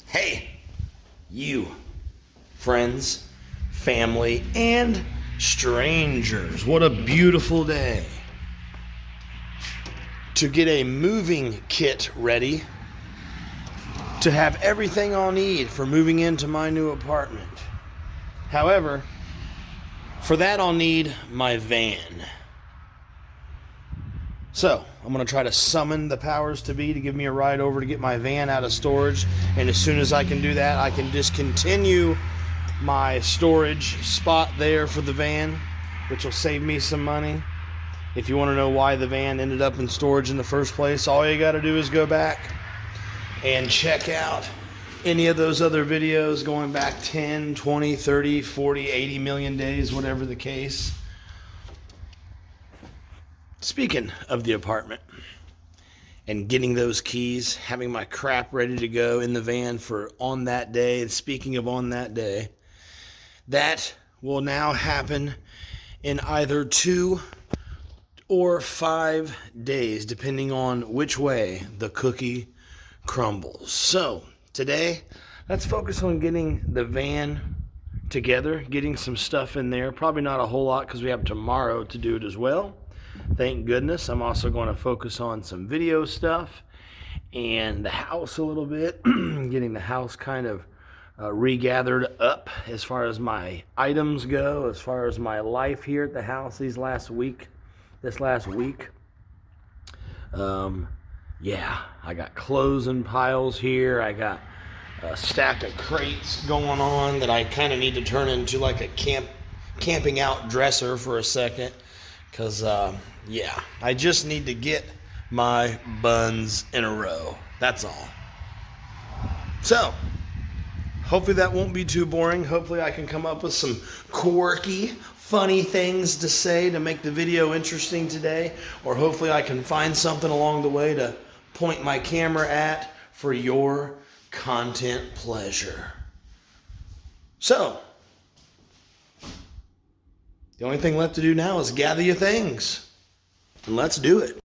Hey, you, friends, family, and strangers. What a beautiful day to get a moving kit ready, to have everything I'll need for moving into my new apartment. However, for that I'll need my van. So, I'm going to try to summon the powers to be to give me a ride over to get my van out of storage. And as soon as I can do that, I can discontinue my storage spot there for the van, which will save me some money. If you want to know why the van ended up in storage in the first place, all you got to do is go back and check out any of those other videos going back 10, 20, 30, 40, 80 million days, whatever the case. Speaking of the apartment and getting those keys, having my crap ready to go in the van for on that day, and speaking of on that day, that will now happen in either 2 or 5 days, depending on which way the cookie crumbles. So today, let's focus on getting the van together, getting some stuff in there. Probably not a whole lot because we have tomorrow to do it as well. Thank goodness. I'm also going to focus on some video stuff and the house a little bit, getting the house kind of regathered up as far as my items go, as far as my life here at the house this last week. Yeah, I got clothes in piles here. I got a stack of crates going on that I kind of need to turn into like a camping out dresser for a second. Because, yeah, I just need to get my buns in a row. That's all. So, hopefully that won't be too boring. Hopefully I can come up with some quirky, funny things to say to make the video interesting today. Or hopefully I can find something along the way to point my camera at for your content pleasure. So, the only thing left to do now is gather your things. And let's do it.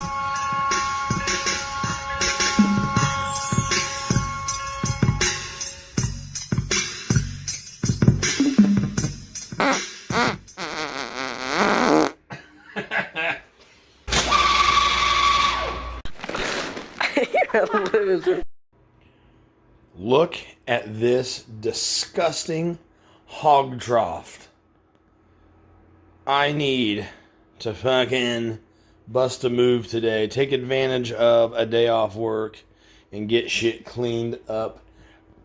You're a loser. Look at this disgusting hog trough. I need to fucking bust a move today. Take advantage of a day off work and get shit cleaned up,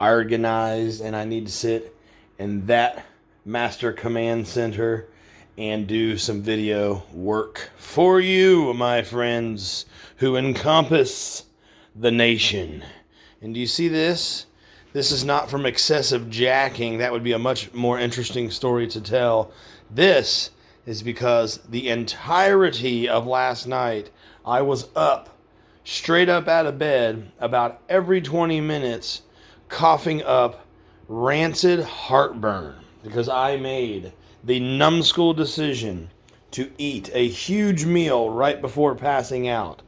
organized, and I need to sit in that master command center and do some video work for you, my friends, who encompass the nation. And do you see this? This is not from excessive jacking. That would be a much more interesting story to tell. This is because the entirety of last night, I was up, straight up out of bed, about every 20 minutes, coughing up rancid heartburn, because I made the numbskull decision to eat a huge meal right before passing out.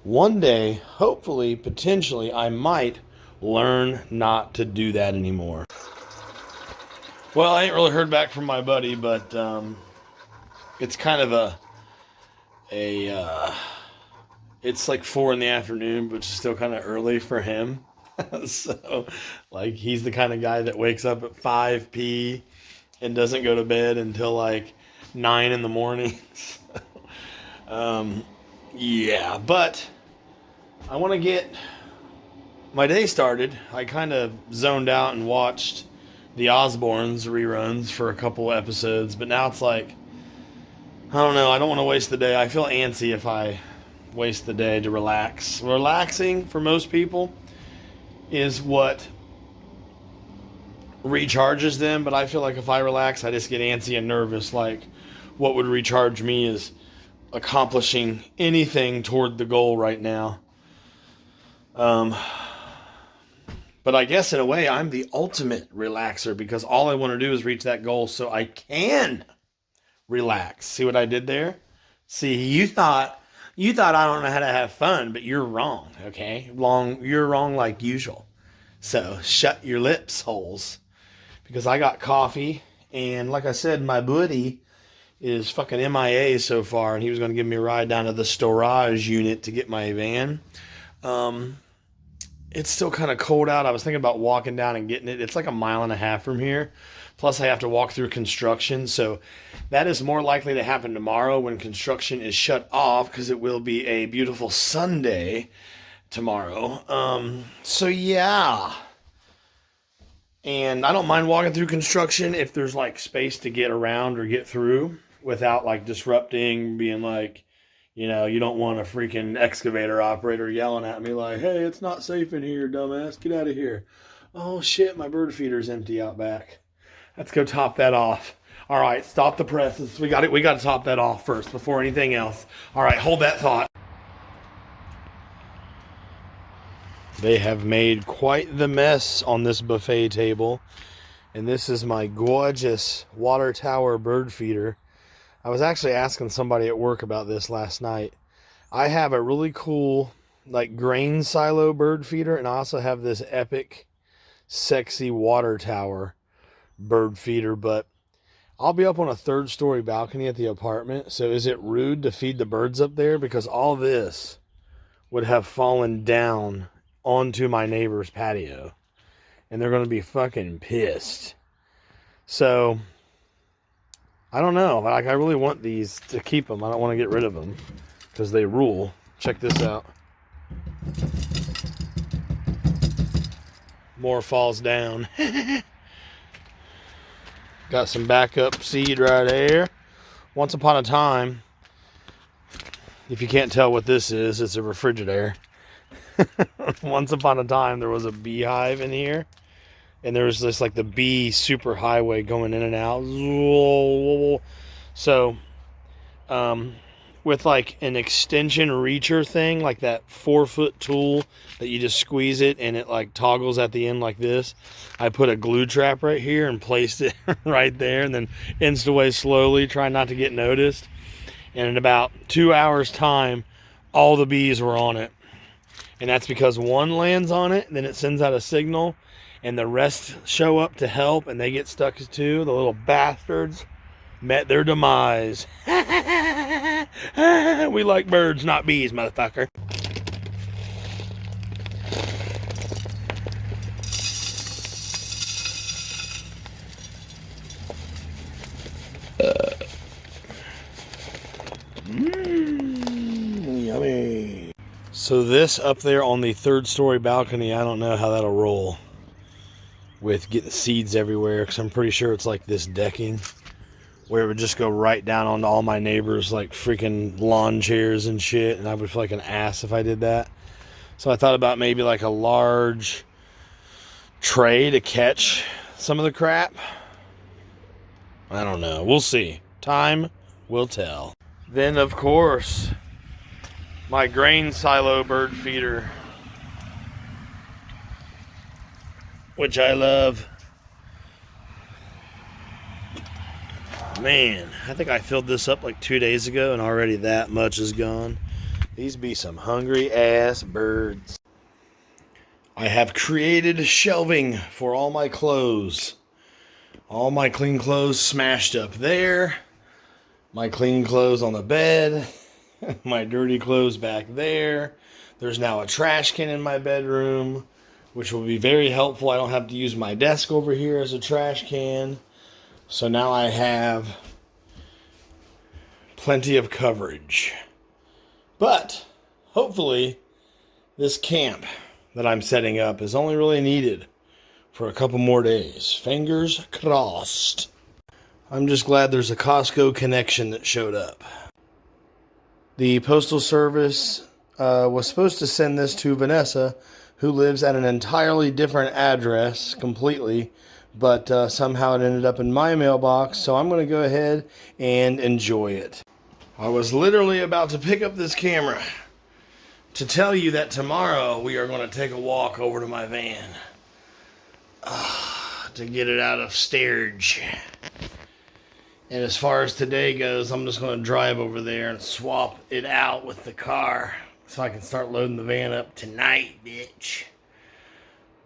One day, hopefully, potentially, I might learn not to do that anymore. Well, I ain't really heard back from my buddy, but it's kind of it's like 4 p.m, but it's still kind of early for him. So, like, he's the kind of guy that wakes up at 5 p.m. and doesn't go to bed until like 9 a.m. Yeah, but I want to get my day started. I kind of zoned out and watched the Osbournes reruns for a couple episodes, but now it's like, I don't know, I don't want to waste the day. I feel antsy if I waste the day to relax. Relaxing, for most people, is what recharges them, but I feel like if I relax, I just get antsy and nervous. Like, what would recharge me is accomplishing anything toward the goal right now. But I guess in a way, I'm the ultimate relaxer, because all I want to do is reach that goal so I can relax. See what I did there? See, you thought I don't know how to have fun, but you're wrong, okay? You're wrong like usual. So shut your lips holes. Because I got coffee, and like I said, my buddy is fucking MIA so far, and he was going to give me a ride down to the storage unit to get my van. It's still kind of cold out. I was thinking about walking down and getting it. It's like a mile and a half from here. Plus, I have to walk through construction. So that is more likely to happen tomorrow when construction is shut off, because it will be a beautiful Sunday tomorrow. So yeah. And I don't mind walking through construction if there's like space to get around or get through without like disrupting, being like, you know, you don't want a freaking excavator operator yelling at me like, hey, it's not safe in here, dumbass. Get out of here. Oh, shit, my bird feeder's empty out back. Let's go top that off. All right, stop the presses. We got to top that off first before anything else. All right, hold that thought. They have made quite the mess on this buffet table. And this is my gorgeous water tower bird feeder. I was actually asking somebody at work about this last night. I have a really cool like grain silo bird feeder, and I also have this epic, sexy water tower bird feeder, but I'll be up on a 3rd-story balcony at the apartment, so is it rude to feed the birds up there? Because all this would have fallen down onto my neighbor's patio, and they're going to be fucking pissed. So I don't know. Like, I really want these to keep them. I don't want to get rid of them because they rule. Check this out. More falls down. Got some backup seed right there. Once upon a time, if you can't tell what this is, it's a refrigerator. Once upon a time, there was a beehive in here. And there was this like the bee super highway going in and out. So, with like an extension reacher thing, like that 4-foot tool that you just squeeze it and it like toggles at the end like this, I put a glue trap right here and placed it right there, and then inched away slowly, trying not to get noticed. And in about 2 hours time, all the bees were on it. And that's because one lands on it, then it sends out a signal, and the rest show up to help, and they get stuck too. The little bastards met their demise. We like birds, not bees, motherfucker. Yummy. So this up there on the 3rd-story balcony, I don't know how that'll roll with getting seeds everywhere, because I'm pretty sure it's like this decking where it would just go right down onto all my neighbors' like freaking lawn chairs and shit, and I would feel like an ass if I did that. So I thought about maybe like a large tray to catch some of the crap. I don't know. We'll see. Time will tell. Then, of course, my grain silo bird feeder, which I love. Man, I think I filled this up like 2 days ago, and already that much is gone. These be some hungry ass birds. I have created shelving for all my clothes. All my clean clothes smashed up there. My clean clothes on the bed. My dirty clothes back there. There's now a trash can in my bedroom, which will be very helpful. I don't have to use my desk over here as a trash can. So now I have plenty of coverage. But hopefully this camp that I'm setting up is only really needed for a couple more days. Fingers crossed. I'm just glad there's a Costco connection that showed up. The Postal Service was supposed to send this to Vanessa, who lives at an entirely different address completely, but somehow it ended up in my mailbox, so I'm going to go ahead and enjoy it. I was literally about to pick up this camera to tell you that tomorrow we are going to take a walk over to my van to get it out of storage. And as far as today goes, I'm just going to drive over there and swap it out with the car so I can start loading the van up tonight, bitch.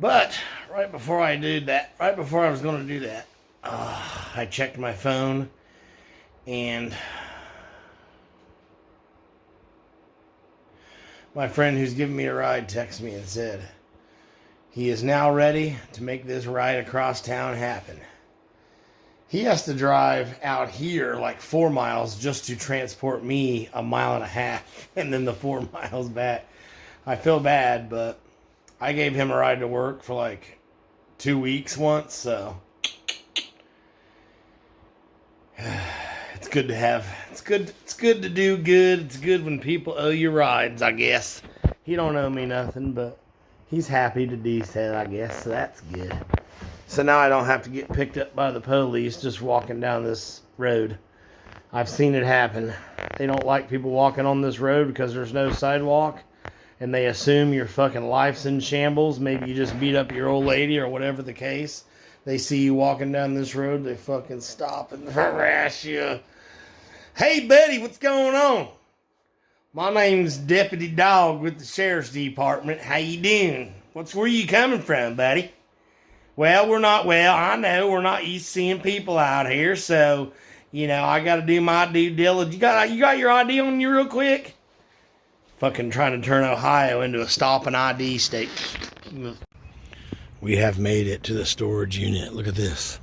But right before I did that, right before I was going to do that, I checked my phone, and my friend who's giving me a ride texted me and said he is now ready to make this ride across town happen. He has to drive out here like 4 miles just to transport me 1.5 miles and then the 4 miles back. I feel bad, but I gave him a ride to work for like 2 weeks once, so it's good to have. It's good to do good. It's good when people owe you rides, I guess. He don't owe me nothing, but he's happy to do so, I guess, so that's good. So now I don't have to get picked up by the police just walking down this road. I've seen it happen. They don't like people walking on this road because there's no sidewalk, and they assume your fucking life's in shambles. Maybe you just beat up your old lady or whatever the case. They see you walking down this road, they fucking stop and harass you. Hey, buddy, what's going on? My name's Deputy Dog with the Sheriff's Department. How you doing? Where you coming from, buddy? I know we're not used to seeing people out here, so, I got to do my due diligence. You got your ID on you real quick? Fucking trying to turn Ohio into a stop and ID state. We have made it to the storage unit. Look at this.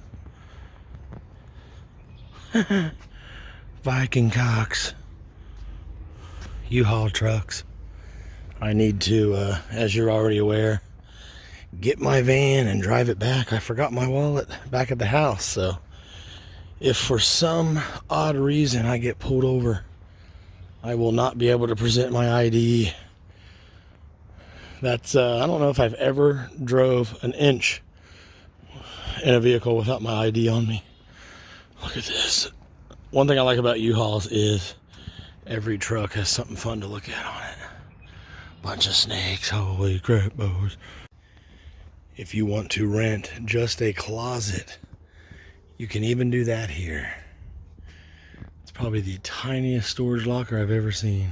Viking cocks. U-Haul trucks. I need to, as you're already aware, get my van and drive it back. I forgot my wallet back at the house, so if for some odd reason I get pulled over, I will not be able to present my ID. That's, I don't know if I've ever drove an inch in a vehicle without my ID on me. Look at this. One thing I like about U-Hauls is every truck has something fun to look at on it. Bunch of snakes, holy crap, boys. If you want to rent just a closet, you can even do that here. It's probably the tiniest storage locker I've ever seen.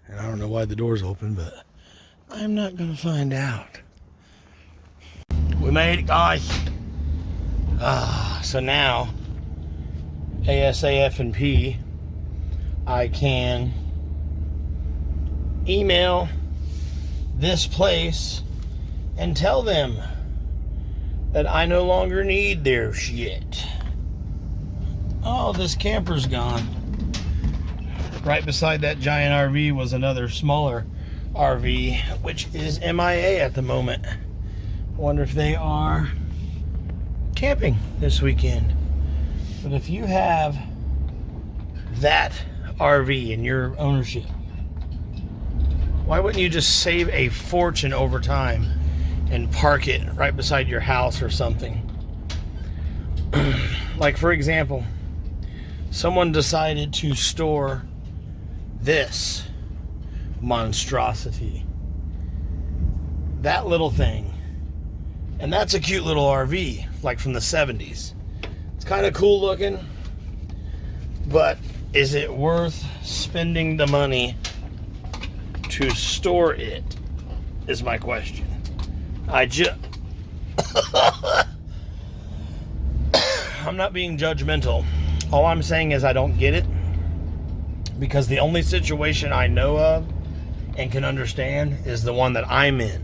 And I don't know why the door's open, but I'm not gonna find out. We made it, guys. So now, ASAF&P, I can email this place and tell them that I no longer need their shit. Oh, this camper's gone. Right beside that giant RV was another smaller RV, which is MIA at the moment. I wonder if they are camping this weekend. But if you have that RV in your ownership, why wouldn't you just save a fortune over time and park it right beside your house or something? Like, for example, someone decided to store this monstrosity, that little thing, and that's a cute little RV, like from the 70s. It's kind of cool looking, but is it worth spending the money to store it, is my question. I'm not being judgmental. All I'm saying is I don't get it, because the only situation I know of and can understand is the one that I'm in.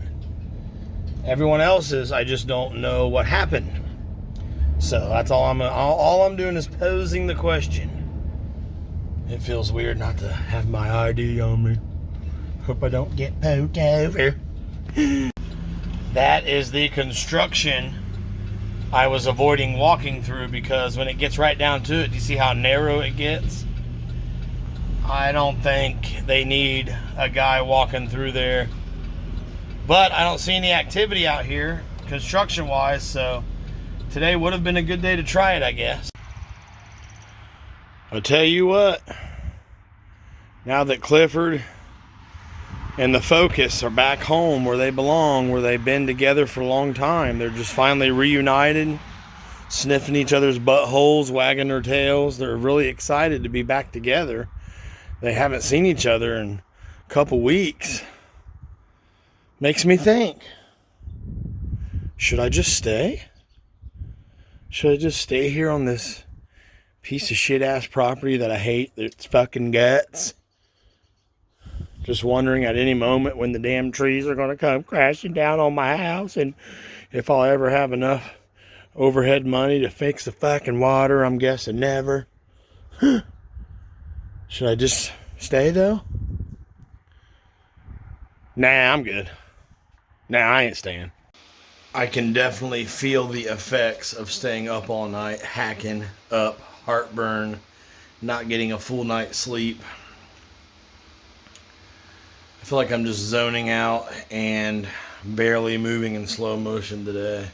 Everyone else's, I just don't know what happened. So that's all I'm doing is posing the question. It feels weird not to have my ID on me. Hope I don't get pulled over. That is the construction I was avoiding walking through, because when it gets right down to it, do you see how narrow it gets? I don't think they need a guy walking through there. But I don't see any activity out here, construction-wise, so today would have been a good day to try it, I guess. I'll tell you what, now that Clifford and the Focus are back home where they belong, where they've been together for a long time, they're just finally reunited, sniffing each other's buttholes, wagging their tails. They're really excited to be back together. They haven't seen each other in a couple weeks. Makes me think, Should I just stay? Should I just stay here on this piece of shit ass property that I hate, that's fucking guts? Just wondering at any moment when the damn trees are going to come crashing down on my house, and if I'll ever have enough overhead money to fix the fucking water. I'm guessing never. Should I just stay though? Nah, I'm good. Nah, I ain't staying. I can definitely feel the effects of staying up all night, hacking up, heartburn, not getting a full night's sleep. I feel like I'm just zoning out and barely moving in slow motion today.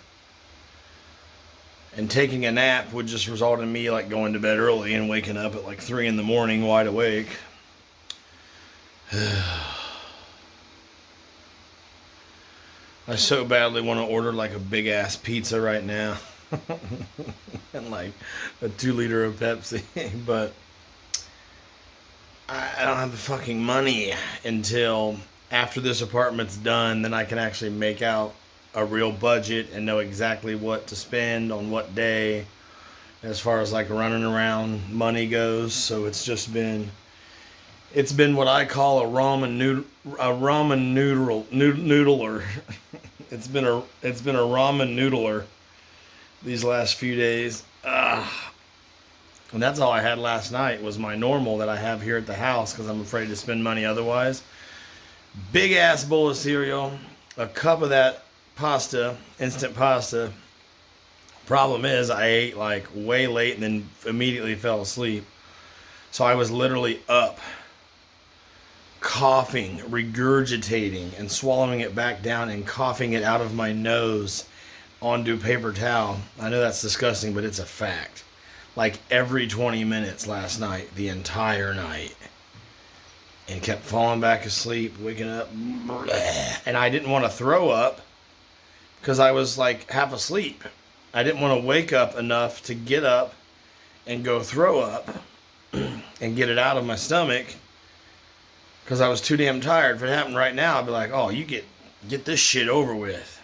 And taking a nap would just result in me like going to bed early and waking up at like 3 in the morning wide awake. I so badly want to order like a big ass pizza right now. And like a 2 liter of Pepsi. But I don't have the fucking money until after this apartment's done. Then I can actually make out a real budget and know exactly what to spend on what day as far as like running around money goes. So it's been what I call a ramen noodler. It's been a ramen noodler these last few days. And that's all I had last night was my normal that I have here at the house because I'm afraid to spend money otherwise. Big ass bowl of cereal, a cup of that pasta, instant pasta. Problem is I ate like way late and then immediately fell asleep. So I was literally up, coughing, regurgitating, and swallowing it back down and coughing it out of my nose onto a paper towel. I know that's disgusting, but it's a fact. Like every 20 minutes last night, the entire night. And kept falling back asleep, waking up. And I didn't want to throw up because I was like half asleep. I didn't want to wake up enough to get up and go throw up and get it out of my stomach because I was too damn tired. If it happened right now, I'd be like, oh, you get this shit over with.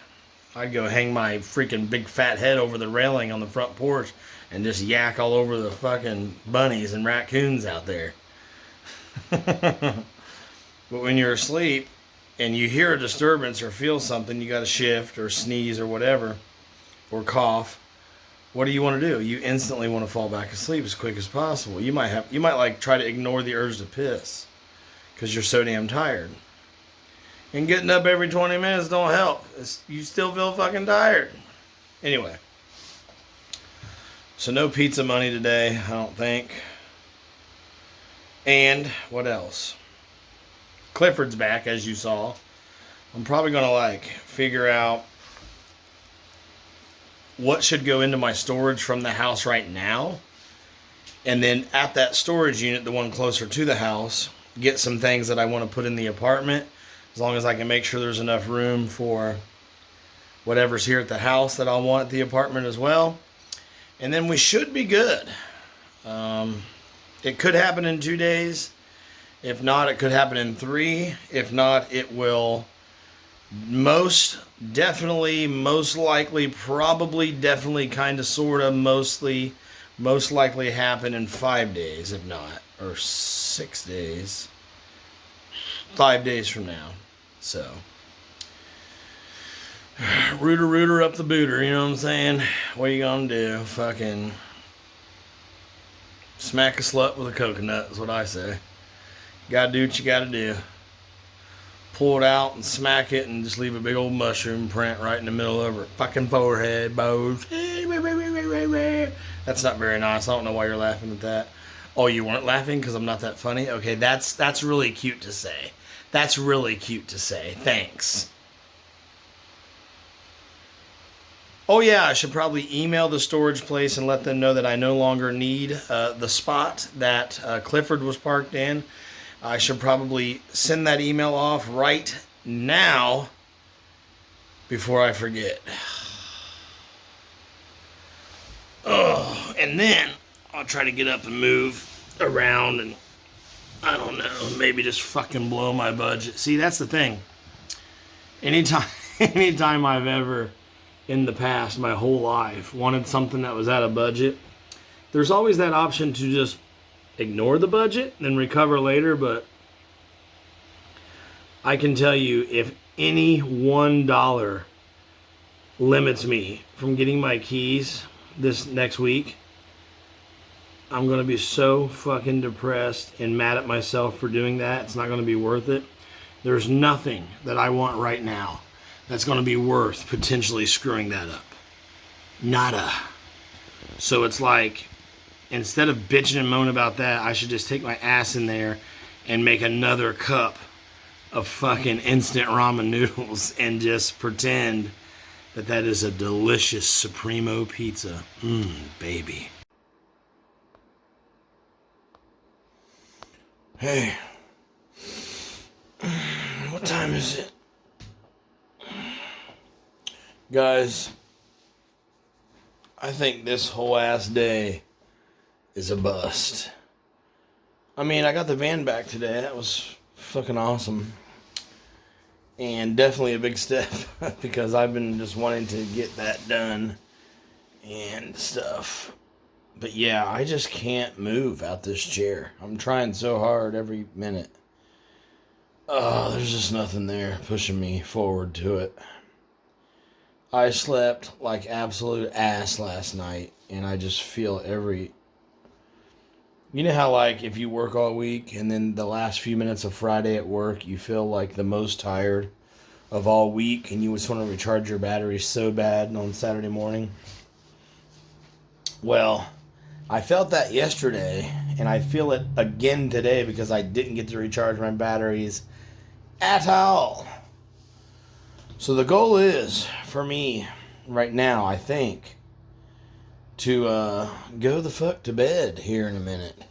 I'd go hang my freaking big fat head over the railing on the front porch and just yak all over the fucking bunnies and raccoons out there. But when you're asleep and you hear a disturbance or feel something, you got to shift or sneeze or whatever, or cough. What do you want to do? You instantly want to fall back asleep as quick as possible. You might like try to ignore the urge to piss because you're so damn tired. And getting up every 20 minutes don't help. You still feel fucking tired. Anyway. So no pizza money today, I don't think. And what else? Clifford's back, as you saw. I'm probably going to like figure out what should go into my storage from the house right now. And then at that storage unit, the one closer to the house, get some things that I want to put in the apartment. As long as I can make sure there's enough room for whatever's here at the house that I'll want at the apartment as well. And then we should be good. It could happen in 2 days. If not, it could happen in 3. If not, it will most definitely, most likely, probably, definitely, kind of, sort of, mostly, most likely happen in 5 days, if not, or 6 days. 5 days from now. So, rooter up the booter, you know what I'm saying? What are you gonna do? Fucking smack a slut with a coconut is what I say. You gotta do what you gotta do. Pull it out and smack it and just leave a big old mushroom print right in the middle of her fucking forehead, bows. That's not very nice. I don't know why you're laughing at that. Oh, you weren't laughing because I'm not that funny? Okay, that's really cute to say. That's really cute to say. Thanks. Oh yeah, I should probably email the storage place and let them know that I no longer need the spot that Clifford was parked in. I should probably send that email off right now before I forget. Oh, and then I'll try to get up and move around and, I don't know, maybe just fucking blow my budget. See, that's the thing. Anytime I've ever in the past, my whole life, wanted something that was out of budget. There's always that option to just ignore the budget and recover later, but I can tell you, if any $1 limits me from getting my keys this next week, I'm going to be so fucking depressed and mad at myself for doing that. It's not going to be worth it. There's nothing that I want right now that's going to be worth potentially screwing that up. Nada. So it's like, instead of bitching and moaning about that, I should just take my ass in there and make another cup of fucking instant ramen noodles and just pretend that that is a delicious Supremo pizza. Baby. Hey. What time is it? Guys, I think this whole ass day is a bust. I mean, I got the van back today. That was fucking awesome. And definitely a big step because I've been just wanting to get that done and stuff. But yeah, I just can't move out this chair. I'm trying so hard every minute. Oh, there's just nothing there pushing me forward to it. I slept like absolute ass last night, and I just feel every... You know how, like, if you work all week, and then the last few minutes of Friday at work, you feel like the most tired of all week, and you just want to recharge your batteries so bad on Saturday morning? Well, I felt that yesterday, and I feel it again today because I didn't get to recharge my batteries at all. So the goal is, for me, right now, I think, to go the fuck to bed here in a minute.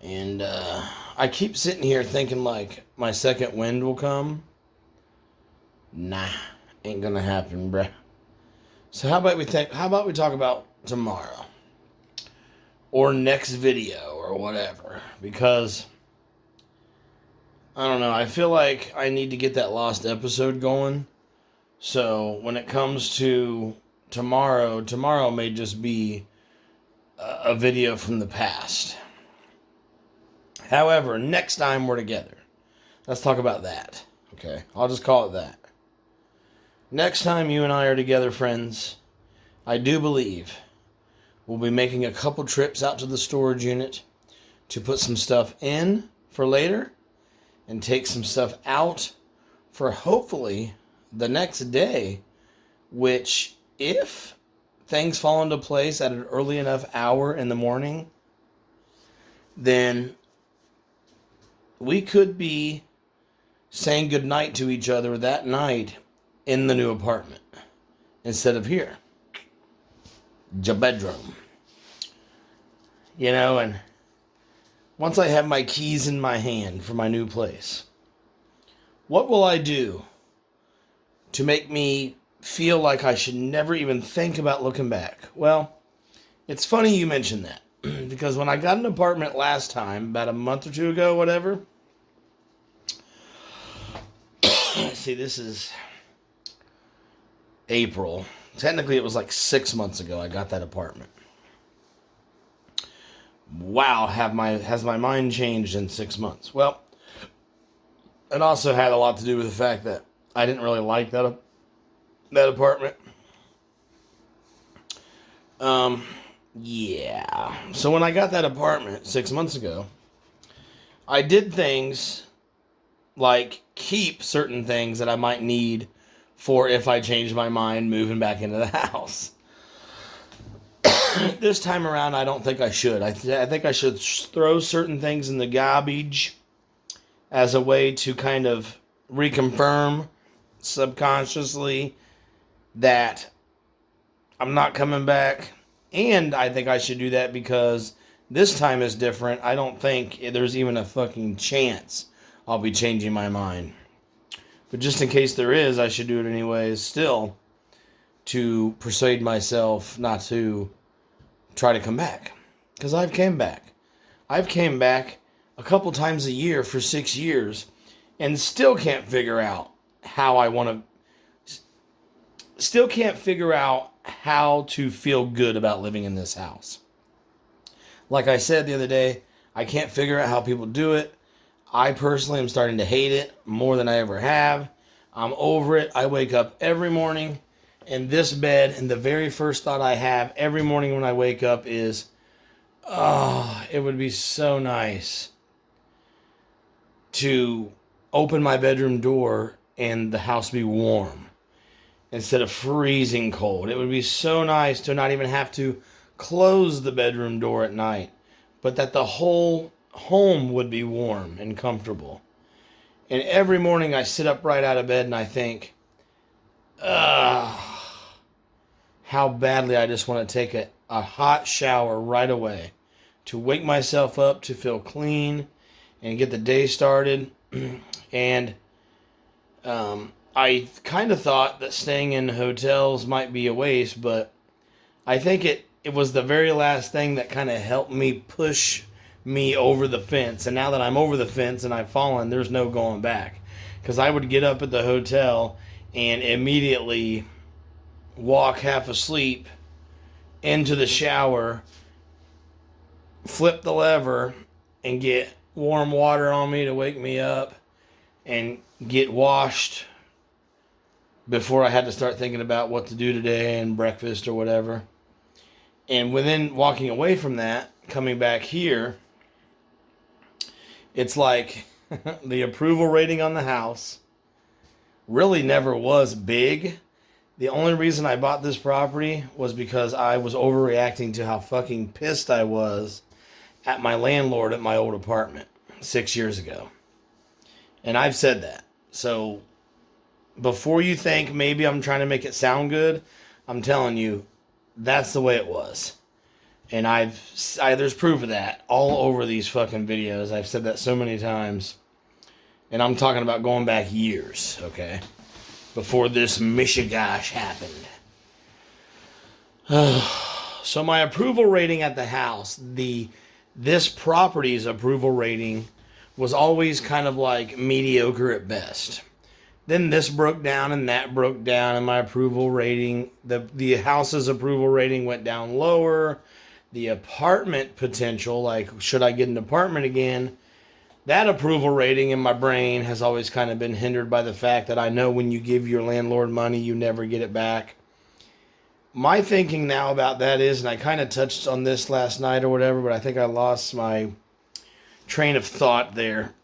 And I keep sitting here thinking like my second wind will come. Nah, ain't gonna happen, bruh. So how about we talk about tomorrow? Or next video or whatever. Because I don't know, I feel like I need to get that lost episode going. So when it comes to tomorrow may just be a video from the past. However, next time we're together, let's talk about that. Okay, I'll just call it that. Next time you and I are together, friends, I do believe we'll be making a couple trips out to the storage unit to put some stuff in for later and take some stuff out for hopefully the next day, which, if things fall into place at an early enough hour in the morning, then we could be saying goodnight to each other that night in the new apartment instead of here. Your bedroom. You know, and once I have my keys in my hand for my new place, what will I do to make me feel like I should never even think about looking back? Well, it's funny you mention that. Because when I got an apartment last time, about a month or two ago, whatever. See, this is April. Technically, it was like 6 months ago I got that apartment. Wow, has my mind changed in 6 months? Well, it also had a lot to do with the fact that I didn't really like that apartment. Yeah. So when I got that apartment 6 months ago, I did things like keep certain things that I might need for if I change my mind moving back into the house. This time around, I don't think I should. I think I should throw certain things in the garbage as a way to kind of reconfirm subconsciously that I'm not coming back. And I think I should do that because this time is different. I don't think there's even a fucking chance I'll be changing my mind. But just in case there is, I should do it anyways still to persuade myself not to try to come back. Because I've came back. I've came back a couple times a year for 6 years and still can't figure out how I want to still can't figure out how to feel good about living in this house. Like I said the other day, I can't figure out how people do it. I personally am starting to hate it more than I ever have. I'm over it. I wake up every morning in this bed, and the very first thought I have every morning when I wake up is, oh, it would be so nice to open my bedroom door and the house be warm instead of freezing cold. It would be so nice to not even have to close the bedroom door at night, but that the whole home would be warm and comfortable. And every morning I sit up right out of bed and I think, how badly I just want to take a hot shower right away to wake myself up, to feel clean and get the day started. And I kind of thought that staying in hotels might be a waste, but I think it was the very last thing that kind of helped me push me over the fence. And now that I'm over the fence and I've fallen, there's no going back. Because I would get up at the hotel and immediately walk half asleep into the shower, flip the lever, and get warm water on me to wake me up, and get washed before I had to start thinking about what to do today and breakfast or whatever. And within walking away from that, coming back here, it's like the approval rating on the house really never was big. The only reason I bought this property was because I was overreacting to how fucking pissed I was at my landlord at my old apartment 6 years ago. And I've said that. So before you think maybe I'm trying to make it sound good, I'm telling you, that's the way it was. And there's proof of that all over these fucking videos. I've said that so many times. And I'm talking about going back years, okay? Before this mishigash happened. So my approval rating at the house, this property's approval rating was always kind of like mediocre at best. Then this broke down and that broke down, and my approval rating, the house's approval rating went down lower. The apartment potential, like should I get an apartment again, that approval rating in my brain has always kind of been hindered by the fact that I know when you give your landlord money, you never get it back. My thinking now about that is, and I kind of touched on this last night or whatever, but I think I lost my train of thought there.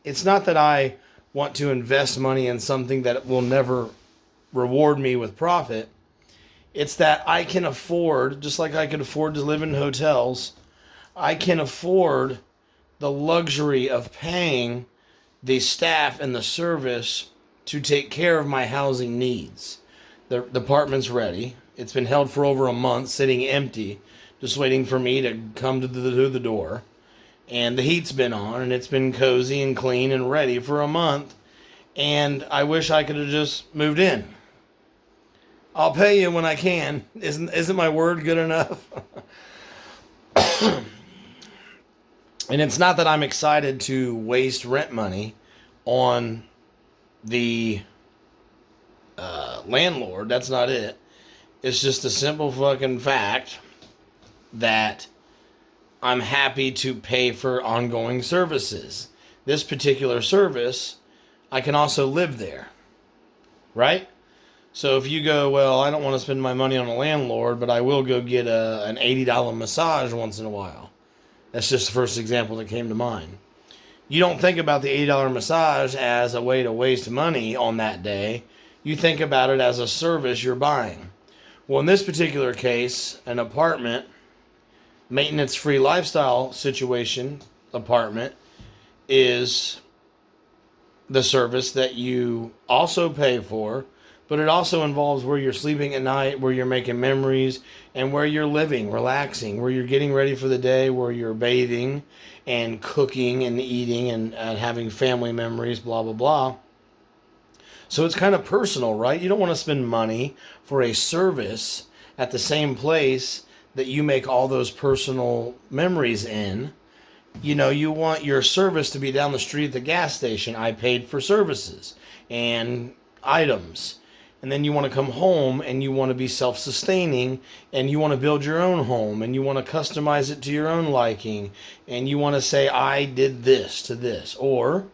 It's not that I want to invest money in something that will never reward me with profit. It's that I can afford, just like I can afford to live in hotels, I can afford the luxury of paying the staff and the service to take care of my housing needs. The apartment's ready. It's been held for over a month, sitting empty, just waiting for me to come to the door. And the heat's been on, and it's been cozy and clean and ready for a month. And I wish I could have just moved in. I'll pay you when I can. Isn't my word good enough? And it's not that I'm excited to waste rent money on the landlord. That's not it. It's just a simple fucking fact that I'm happy to pay for ongoing services. This particular service, I can also live there. Right? So if you go, well, I don't want to spend my money on a landlord, but I will go get an $80 massage once in a while. That's just the first example that came to mind. You don't think about the $80 massage as a way to waste money on that day. You think about it as a service you're buying. Well, in this particular case, an apartment, maintenance-free lifestyle situation apartment, is the service that you also pay for, but it also involves where you're sleeping at night, where you're making memories, and where you're living, relaxing, where you're getting ready for the day, where you're bathing and cooking and eating and having family memories, blah, blah, blah. So it's kind of personal, right? You don't want to spend money for a service at the same place that you make all those personal memories in. You know, you want your service to be down the street at the gas station. I paid for services and items. And then you want to come home and you want to be self-sustaining and you want to build your own home and you want to customize it to your own liking and you want to say, I did this to this. Or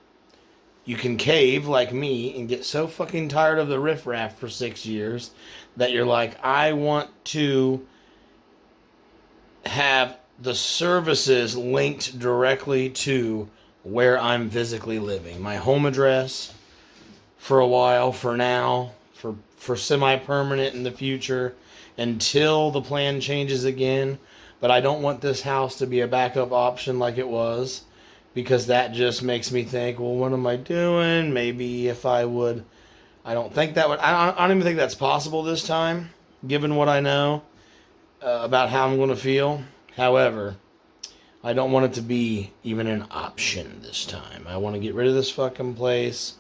you can cave like me and get so fucking tired of the riffraff for 6 years that you're like, I want to have the services linked directly to where I'm physically living. My home address for a while, for now, for semi-permanent in the future, until the plan changes again. But I don't want this house to be a backup option like it was, because that just makes me think, well, what am I doing? Maybe if I would, I don't think that would, I don't even think that's possible this time, given what I know about how I'm going to feel. However, I don't want it to be even an option this time. I want to get rid of this fucking place.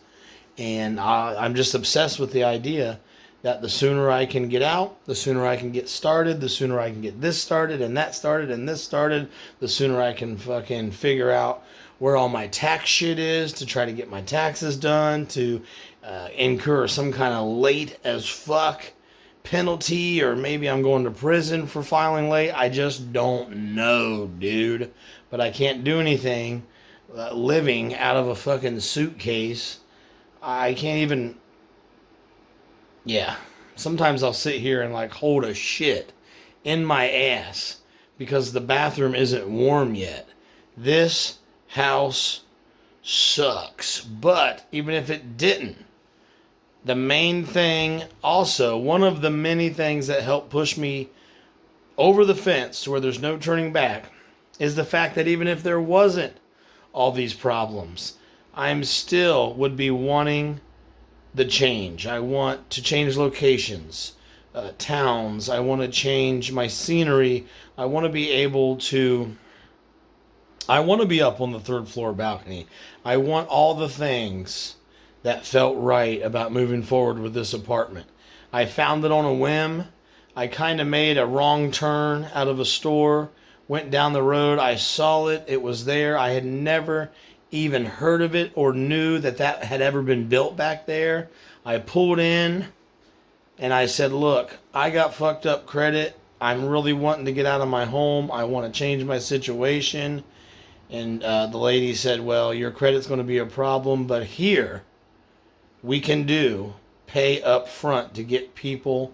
And I'm just obsessed with the idea that the sooner I can get out, the sooner I can get started, the sooner I can get this started and that started and this started, the sooner I can fucking figure out where all my tax shit is to try to get my taxes done, to incur some kind of late as fuck penalty, or maybe I'm going to prison for filing late. I just don't know, dude. But I can't do anything living out of a fucking suitcase. I can't even... Yeah. Sometimes I'll sit here and like hold a shit in my ass because the bathroom isn't warm yet. This house sucks. But even if it didn't, the main thing, also, one of the many things that help push me over the fence to where there's no turning back, is the fact that even if there wasn't all these problems, I'm still would be wanting the change. I want to change locations, towns. I want to change my scenery. I want to be able to... I want to be up on the 3rd floor balcony. I want all the things that felt right about moving forward with this apartment. I found it on a whim. I kind of made a wrong turn out of a store, went down the road. I saw it. It was there. I had never even heard of it or knew that that had ever been built back there. I pulled in and I said, look, I got fucked up credit. I'm really wanting to get out of my home. I want to change my situation. And the lady said, well, your credit's going to be a problem, but here we can do pay up front to get people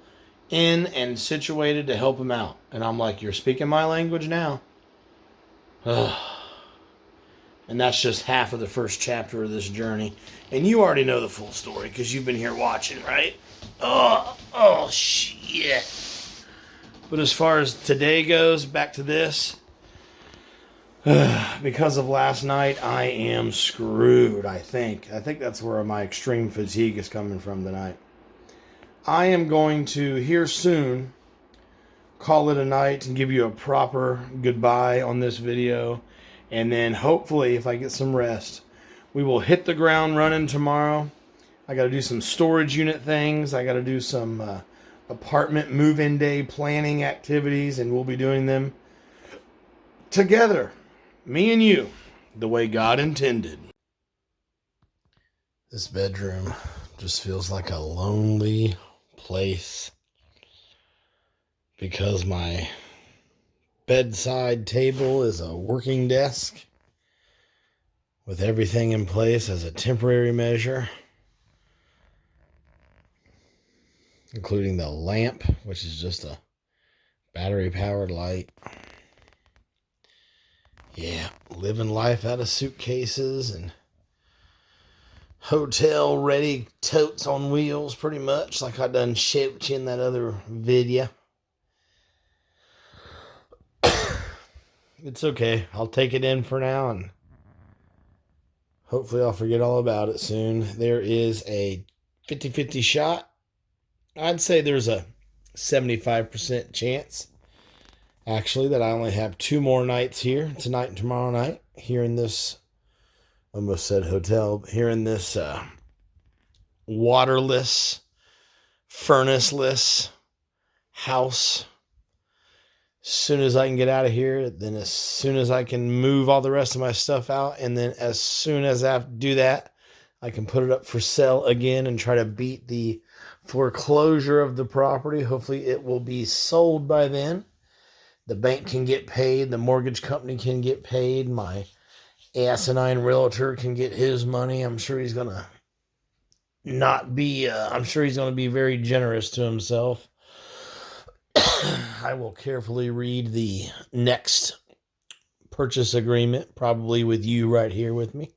in and situated to help them out. And I'm like, you're speaking my language now. And that's just half of the first chapter of this journey. And you already know the full story because you've been here watching, right? Oh, shit. But as far as today goes, back to this. Because of last night, I am screwed, I think. I think that's where my extreme fatigue is coming from tonight. I am going to, here soon, call it a night and give you a proper goodbye on this video. And then hopefully, if I get some rest, we will hit the ground running tomorrow. I got to do some storage unit things. I got to do some apartment move-in day planning activities, and we'll be doing them together. Me and you, the way God intended. This bedroom just feels like a lonely place because my bedside table is a working desk with everything in place as a temporary measure, including the lamp, which is just a battery-powered light. Yeah, living life out of suitcases and hotel-ready totes on wheels, pretty much, like I done showed you in that other video. It's okay. I'll take it in for now, and hopefully I'll forget all about it soon. There is a 50-50 shot. I'd say there's a 75% chance, actually, that I only have 2 more nights here, tonight and tomorrow night, here in this, almost said hotel, here in this waterless, furnaceless house. As soon as I can get out of here, then as soon as I can move all the rest of my stuff out, and then as soon as I have to do that, I can put it up for sale again and try to beat the foreclosure of the property. Hopefully it will be sold by then. The bank can get paid. The mortgage company can get paid. My asinine realtor can get his money. I'm sure he's going to I'm sure he's going to be very generous to himself. I will carefully read the next purchase agreement, probably with you right here with me.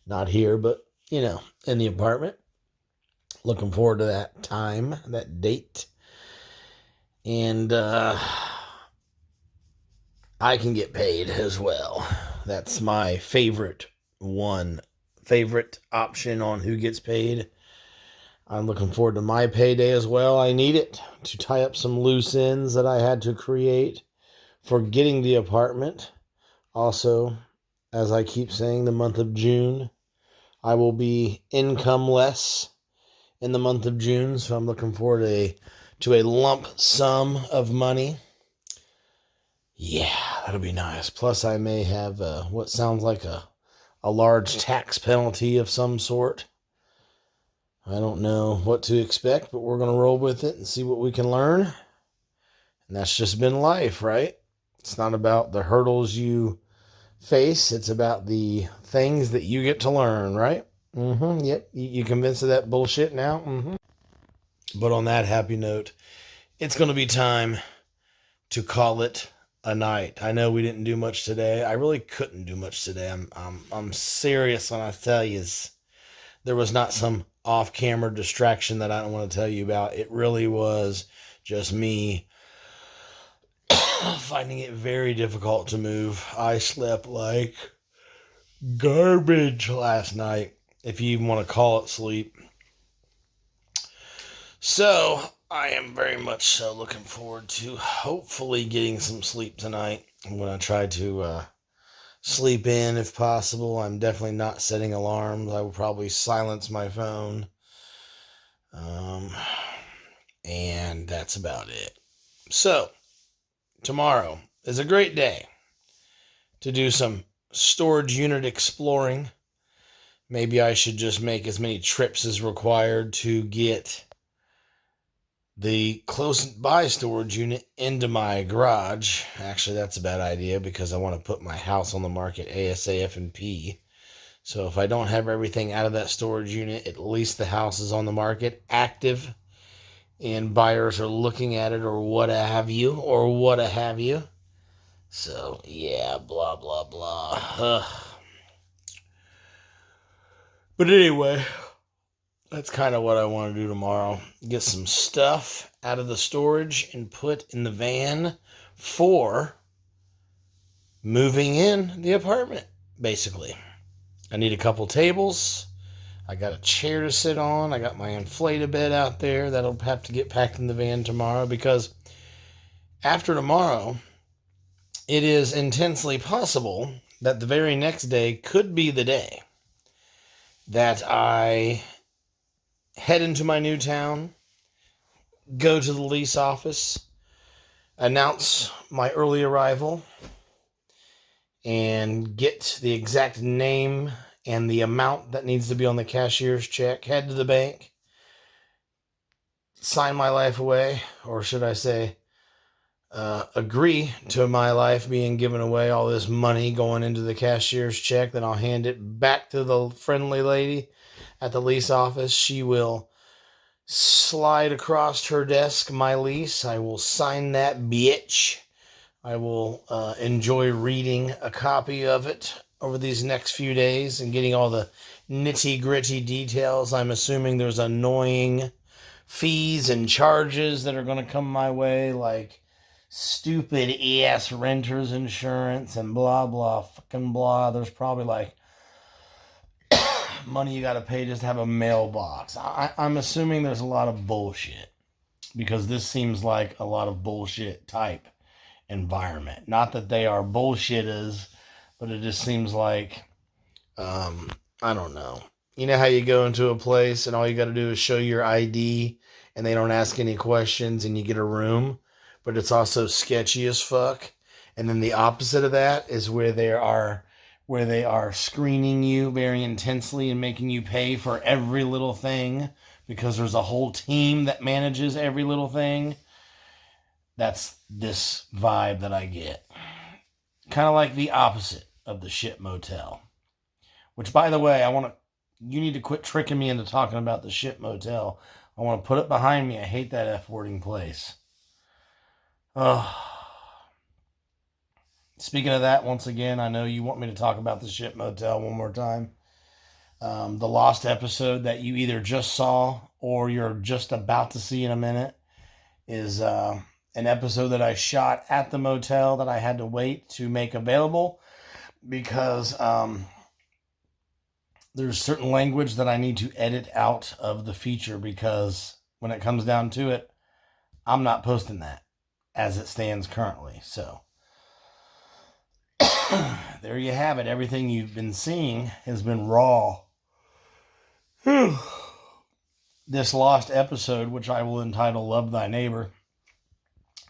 Not here, but, in the apartment. Looking forward to that time, that date. And I can get paid as well. That's my favorite option on who gets paid. I'm looking forward to my payday as well. I need it to tie up some loose ends that I had to create for getting the apartment. Also, as I keep saying, the month of June, I will be incomeless in the month of June, so I'm looking forward to a lump sum of money. Yeah, that'll be nice. Plus, I may have what sounds like a large tax penalty of some sort. I don't know what to expect, but we're going to roll with it and see what we can learn. And that's just been life, right? It's not about the hurdles you face. It's about the things that you get to learn, right? Yep. You convinced of that bullshit now? But on that happy note, it's going to be time to call it a night. I know we didn't do much today. I really couldn't do much today. I'm serious when I tell you there was not some off-camera distraction that I don't want to tell you about. It really was just me finding it very difficult to move. I slept like garbage last night, if you even want to call it sleep. So, I am very much so looking forward to hopefully getting some sleep tonight. I'm going to try to sleep in if possible. I'm definitely not setting alarms. I will probably silence my phone. And that's about it. So, tomorrow is a great day to do some storage unit exploring. Maybe I should just make as many trips as required to get the close-by storage unit into my garage. Actually, that's a bad idea because I want to put my house on the market ASAP. So if I don't have everything out of that storage unit, at least the house is on the market, active, and buyers are looking at it or what have you. So, yeah, blah, blah, blah. But anyway, that's kind of what I want to do tomorrow. Get some stuff out of the storage and put in the van for moving in the apartment, basically. I need a couple tables. I got a chair to sit on. I got my inflate-a-bed out there. That'll have to get packed in the van tomorrow because after tomorrow, it is intensely possible that the very next day could be the day that I head into my new town, go to the lease office, announce my early arrival, and get the exact name and the amount that needs to be on the cashier's check, head to the bank, sign my life away, or should I say, agree to my life being given away, all this money going into the cashier's check. Then I'll hand it back to the friendly lady at the lease office. She will slide across her desk my lease. I will sign that bitch. I will enjoy reading a copy of it over these next few days and getting all the nitty-gritty details. I'm assuming there's annoying fees and charges that are going to come my way, like stupid ass renter's insurance and blah, blah, fucking blah. There's probably like money you got to pay just to have a mailbox. I'm assuming there's a lot of bullshit because this seems like a lot of bullshit type environment. Not that they are bullshitters, but it just seems like, I don't know. You know how you go into a place and all you got to do is show your ID and they don't ask any questions and you get a room, but it's also sketchy as fuck. And then the opposite of that is where they are screening you very intensely and making you pay for every little thing because there's a whole team that manages every little thing. That's this vibe that I get. Kind of like the opposite of the shit motel. Which, by the way, you need to quit tricking me into talking about the shit motel. I want to put it behind me. I hate that F-wording place. Speaking of that, once again, I know you want me to talk about the shit motel one more time. The lost episode that you either just saw or you're just about to see in a minute is an episode that I shot at the motel that I had to wait to make available because there's certain language that I need to edit out of the feature because when it comes down to it, I'm not posting that as it stands currently. So there you have it. Everything you've been seeing has been raw. This lost episode, which I will entitle Love Thy Neighbor,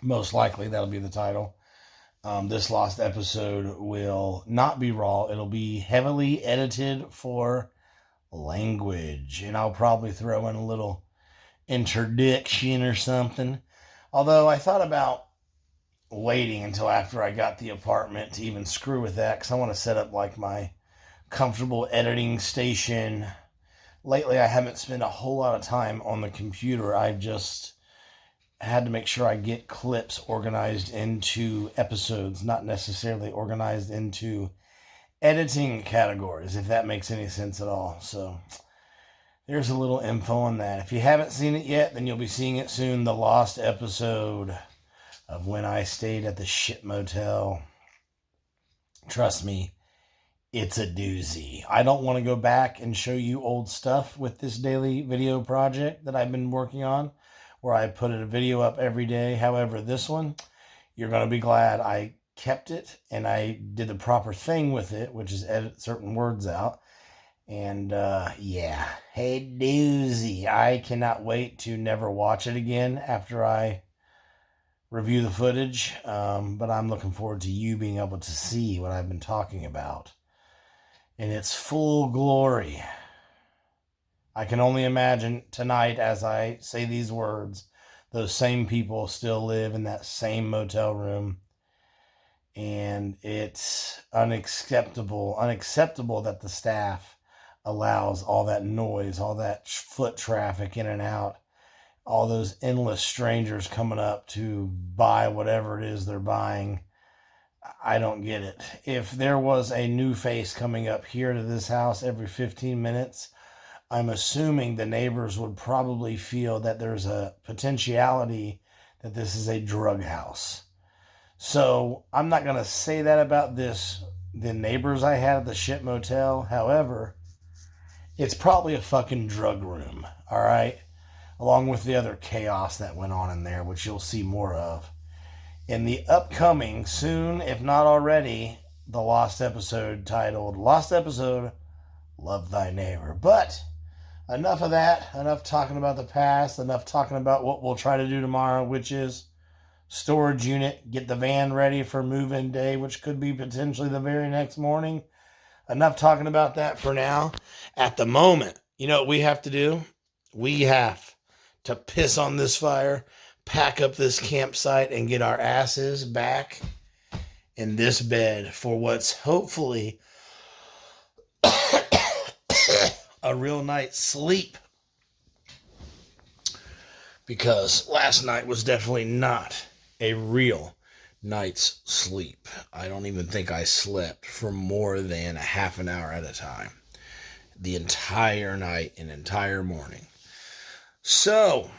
most likely that'll be the title. This lost episode will not be raw. It'll be heavily edited for language. And I'll probably throw in a little interdiction or something. Although I thought about waiting until after I got the apartment to even screw with that, because I want to set up like my comfortable editing station. Lately, I haven't spent a whole lot of time on the computer. I've just had to make sure I get clips organized into episodes, not necessarily organized into editing categories, if that makes any sense at all. So there's a little info on that. If you haven't seen it yet, then you'll be seeing it soon. The lost episode of when I stayed at the shit motel. Trust me, it's a doozy. I don't want to go back and show you old stuff with this daily video project that I've been working on, where I put a video up every day. However, this one, you're going to be glad I kept it and I did the proper thing with it, which is edit certain words out. And yeah, hey doozy. I cannot wait to never watch it again after I review the footage. But I'm looking forward to you being able to see what I've been talking about in its full glory. I can only imagine tonight as I say these words, those same people still live in that same motel room. And it's unacceptable that the staff allows all that noise, all that foot traffic in and out, all those endless strangers coming up to buy whatever it is they're buying. I don't get it. If there was a new face coming up here to this house every 15 minutes, I'm assuming the neighbors would probably feel that there's a potentiality that this is a drug house. So I'm not going to say that about the neighbors I had at the shit motel. However, it's probably a fucking drug room, all right? Along with the other chaos that went on in there, which you'll see more of in the upcoming, soon, if not already, the lost episode titled Lost Episode, Love Thy Neighbor. But enough of that. Enough talking about the past. Enough talking about what we'll try to do tomorrow, which is storage unit, get the van ready for move-in day, which could be potentially the very next morning. Enough talking about that for now. At the moment, you know what we have to do? We have to piss on this fire, pack up this campsite, and get our asses back in this bed for what's hopefully a real night's sleep. Because last night was definitely not a real night's sleep. I don't even think I slept for more than a half an hour at a time. The entire night and entire morning. So,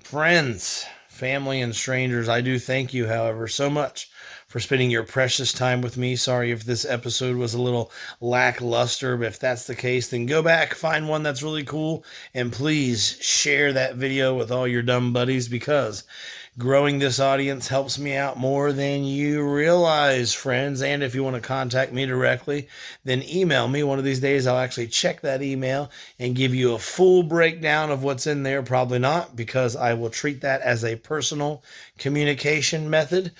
friends, family, and strangers, I do thank you, however, so much for spending your precious time with me. Sorry if this episode was a little lackluster, but if that's the case, then go back, find one that's really cool, and please share that video with all your dumb buddies, because Growing this audience helps me out more than you realize, friends. And if you want to contact me directly, then email me. One of these days, I'll actually check that email and give you a full breakdown of what's in there. Probably not, because I will treat that as a personal communication method,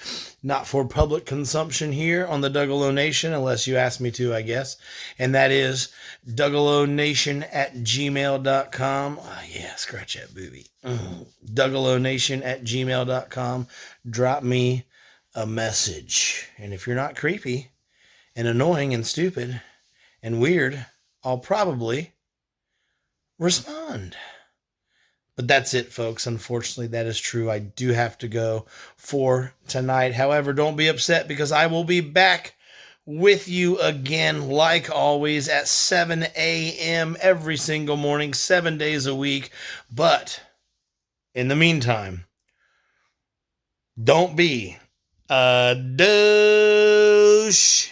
not for public consumption here on the Dougaloo Nation, unless you ask me to, I guess. And that is dougaloonation@gmail.com. Oh, yeah, scratch that booby. dougaloonation@gmail.com. Drop me a message. And if you're not creepy and annoying and stupid and weird, I'll probably respond. But that's it, folks. Unfortunately, that is true. I do have to go for tonight. However, don't be upset, because I will be back with you again, like always, at 7 a.m. every single morning, 7 days a week. But in the meantime, don't be a douche.